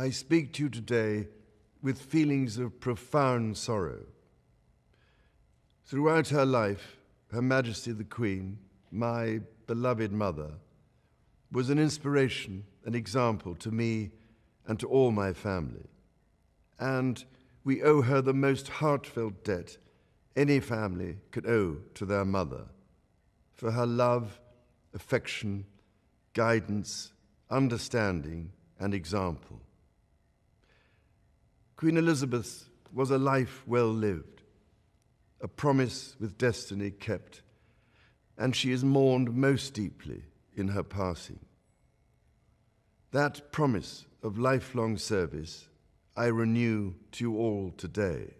I speak to you today with feelings of profound sorrow. Throughout her life, Her Majesty the Queen, my beloved mother, was an inspiration, an example to me and to all my family. And we owe her the most heartfelt debt any family could owe to their mother, for her love, affection, guidance, understanding, and example. Queen Elizabeth was a life well lived, a promise with destiny kept, and she is mourned most deeply in her passing. That promise of lifelong service I renew to you all today.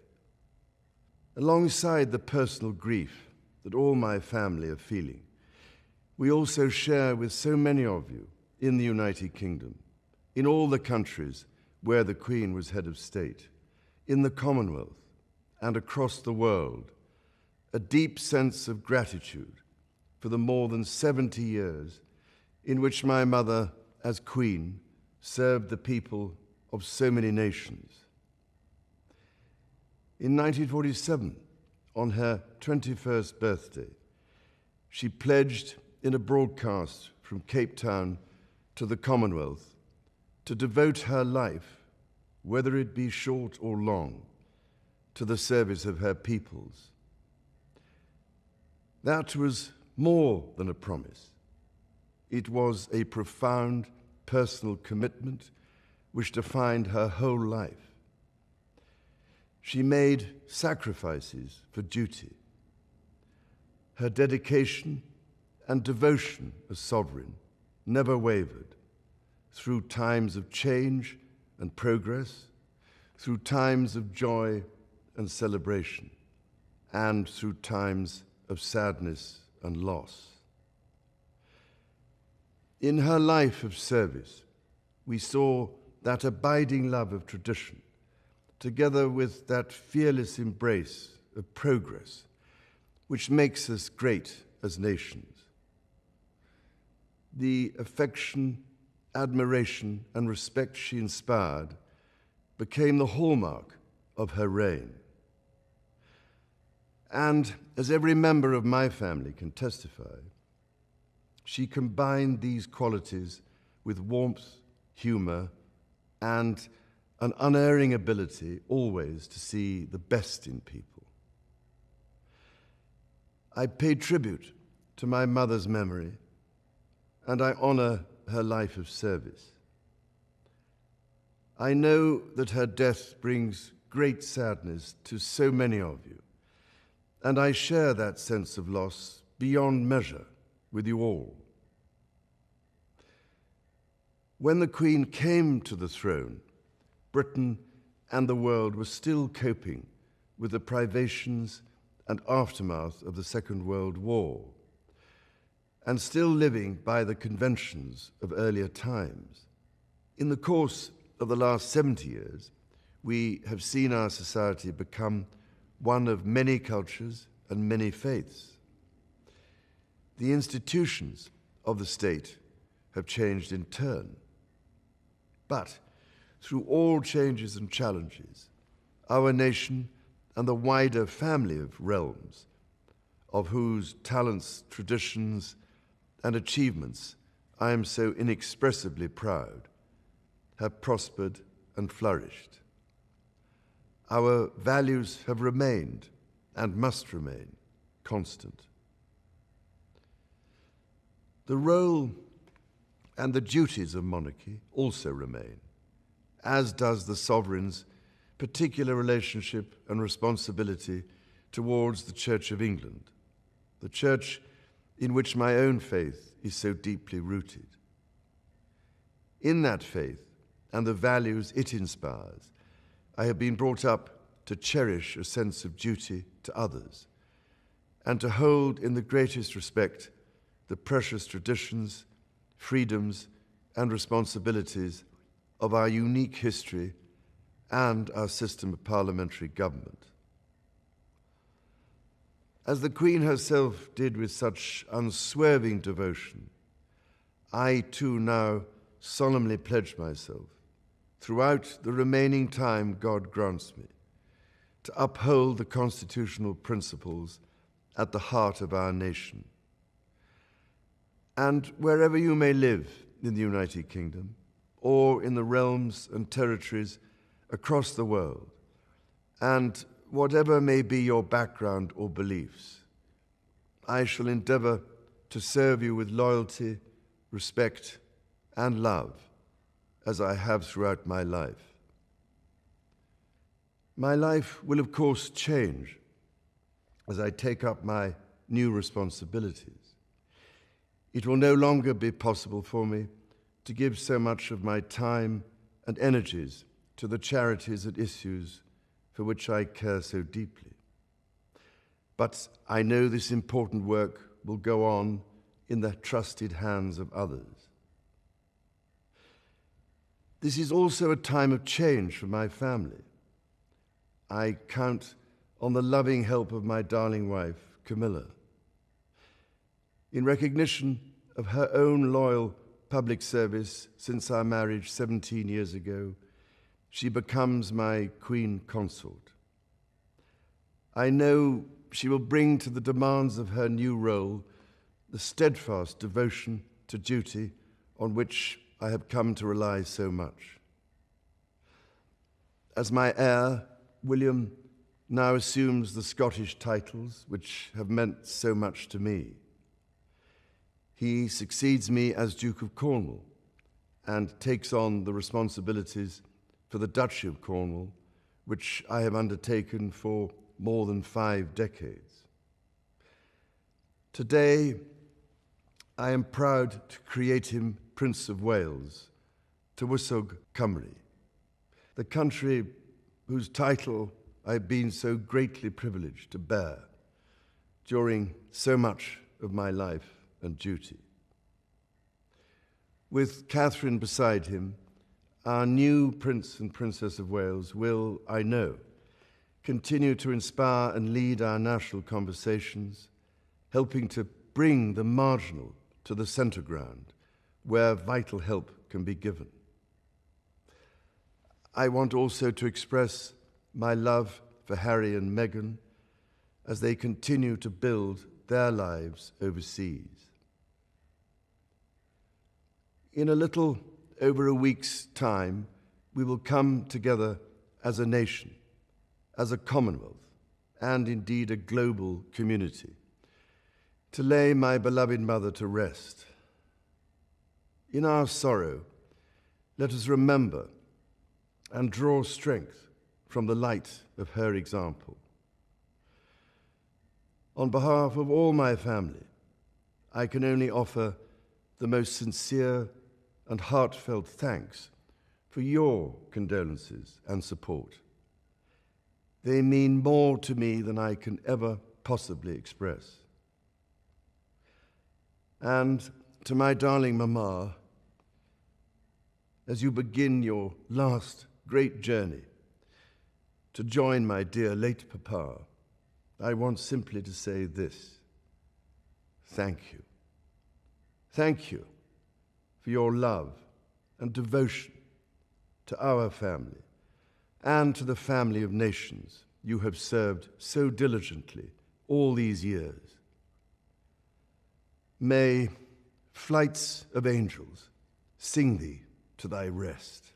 Alongside the personal grief that all my family are feeling, we also share with so many of you in the United Kingdom, in all the countries where the Queen was head of state, in the Commonwealth and across the world, a deep sense of gratitude for the more than 70 years in which my mother, as Queen, served the people of so many nations. In 1947, on her 21st birthday, she pledged in a broadcast from Cape Town to the Commonwealth to devote her life, whether it be short or long, to the service of her peoples. That was more than a promise. It was a profound personal commitment which defined her whole life. She made sacrifices for duty. Her dedication and devotion as sovereign never wavered through times of change and progress, through times of joy and celebration, and through times of sadness and loss. In her life of service, we saw that abiding love of tradition, together with that fearless embrace of progress, which makes us great as nations. The affection, admiration, and respect she inspired became the hallmark of her reign. And as every member of my family can testify, she combined these qualities with warmth, humor, and an unerring ability always to see the best in people. I pay tribute to my mother's memory, and I honor her life of service. I know that her death brings great sadness to so many of you, and I share that sense of loss beyond measure with you all. When the Queen came to the throne, Britain and the world were still coping with the privations and aftermath of the Second World War, and still living by the conventions of earlier times. In the course of the last 70 years, we have seen our society become one of many cultures and many faiths. The institutions of the state have changed in turn. But through all changes and challenges, our nation and the wider family of realms, of whose talents, traditions, and achievements I am so inexpressibly proud, have prospered and flourished. Our values have remained and must remain constant. The role and the duties of monarchy also remain, as does the sovereign's particular relationship and responsibility towards the Church of England, the church in which my own faith is so deeply rooted. In that faith and the values it inspires, I have been brought up to cherish a sense of duty to others and to hold in the greatest respect the precious traditions, freedoms, and responsibilities of our unique history and our system of parliamentary government. As the Queen herself did with such unswerving devotion, I too now solemnly pledge myself, throughout the remaining time God grants me, to uphold the constitutional principles at the heart of our nation. And wherever you may live in the United Kingdom, or in the realms and territories across the world, and whatever may be your background or beliefs, I shall endeavor to serve you with loyalty, respect, and love, as I have throughout my life. My life will, of course, change as I take up my new responsibilities. It will no longer be possible for me to give so much of my time and energies to the charities and issues for which I care so deeply. But I know this important work will go on in the trusted hands of others. This is also a time of change for my family. I count on the loving help of my darling wife, Camilla. In recognition of her own loyal public service since our marriage 17 years ago, she becomes my Queen Consort. I know she will bring to the demands of her new role the steadfast devotion to duty on which I have come to rely so much. As my heir, William now assumes the Scottish titles which have meant so much to me. He succeeds me as Duke of Cornwall and takes on the responsibilities for the Duchy of Cornwall, which I have undertaken for more than 5 decades. Today, I am proud to create him Prince of Wales, Tywysog Cymru, the country whose title I've been so greatly privileged to bear during so much of my life and duty. With Catherine beside him, our new Prince and Princess of Wales will, I know, continue to inspire and lead our national conversations, helping to bring the marginal to the centre ground, where vital help can be given. I want also to express my love for Harry and Meghan as they continue to build their lives overseas. In a little over a week's time, we will come together as a nation, as a Commonwealth, and indeed a global community, to lay my beloved mother to rest. In our sorrow, let us remember and draw strength from the light of her example. On behalf of all my family, I can only offer the most sincere and heartfelt thanks for your condolences and support. They mean more to me than I can ever possibly express. And to my darling Mama, as you begin your last great journey to join my dear late Papa, I want simply to say this: thank you. Thank you for your love and devotion to our family and to the family of nations you have served so diligently all these years. May flights of angels sing thee to thy rest.